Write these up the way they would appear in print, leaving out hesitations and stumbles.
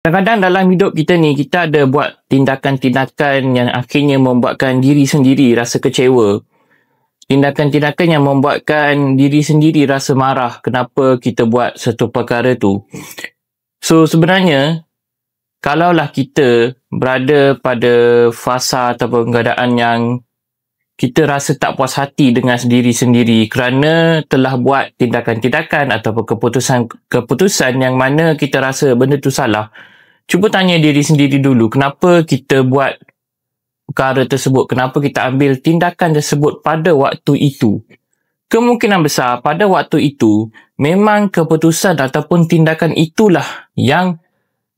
Kadang-kadang dalam hidup kita ni, kita ada buat tindakan-tindakan yang akhirnya membuatkan diri sendiri rasa kecewa. Tindakan-tindakan yang membuatkan diri sendiri rasa marah kenapa kita buat satu perkara tu. So, sebenarnya, kalaulah kita berada pada fasa ataupun keadaan yang kita rasa tak puas hati dengan diri sendiri kerana telah buat tindakan-tindakan ataupun keputusan yang mana kita rasa benda tu salah, cuba tanya diri sendiri dulu, kenapa kita buat perkara tersebut, kenapa kita ambil tindakan tersebut pada waktu itu. Kemungkinan besar pada waktu itu, memang keputusan ataupun tindakan itulah yang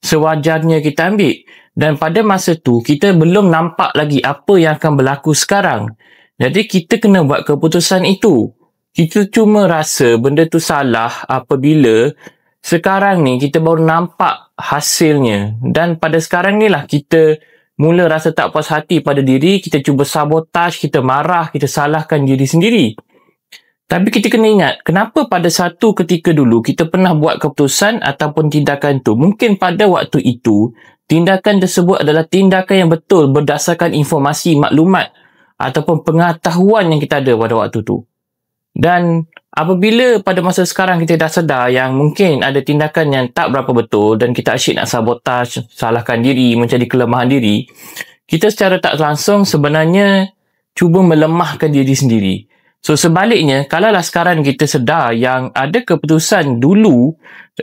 sewajarnya kita ambil. Dan pada masa tu, kita belum nampak lagi apa yang akan berlaku sekarang. Jadi, kita kena buat keputusan itu. Kita cuma rasa benda tu salah apabila sekarang ni kita baru nampak hasilnya. Dan pada sekarang ni lah kita mula rasa tak puas hati pada diri, kita cuba sabotaj, kita marah, kita salahkan diri sendiri. Tapi kita kena ingat, kenapa pada satu ketika dulu kita pernah buat keputusan ataupun tindakan tu. Mungkin pada waktu itu, tindakan tersebut adalah tindakan yang betul berdasarkan informasi, maklumat ataupun pengetahuan yang kita ada pada waktu tu. Dan apabila pada masa sekarang kita dah sedar yang mungkin ada tindakan yang tak berapa betul dan kita asyik nak sabotaj, salahkan diri, mencari kelemahan diri, kita secara tak langsung sebenarnya cuba melemahkan diri sendiri. So sebaliknya, kalaulah sekarang kita sedar yang ada keputusan dulu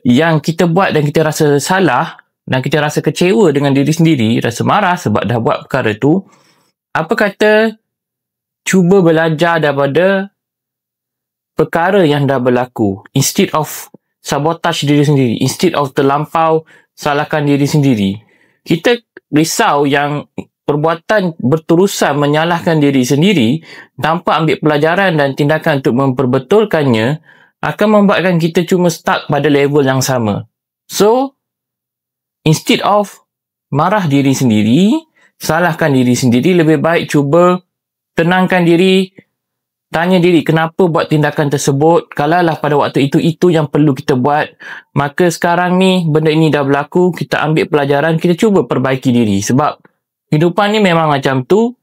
yang kita buat dan kita rasa salah dan kita rasa kecewa dengan diri sendiri, rasa marah sebab dah buat perkara tu, apa kata cuba belajar daripada perkara yang dah berlaku instead of sabotage diri sendiri, instead of terlampau salahkan diri sendiri. Kita risau yang perbuatan berterusan menyalahkan diri sendiri tanpa ambil pelajaran dan tindakan untuk memperbetulkannya akan membuatkan kita cuma stuck pada level yang sama. So, instead of marah diri sendiri, salahkan diri sendiri, lebih baik cuba tenangkan diri, tanya diri kenapa buat tindakan tersebut. Kalaulah pada waktu itu yang perlu kita buat, maka sekarang ni benda ini dah berlaku, kita ambil pelajaran, kita cuba perbaiki diri. Sebab kehidupan ni memang macam tu.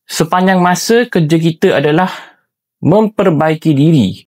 Sepanjang masa kerja kita adalah memperbaiki diri.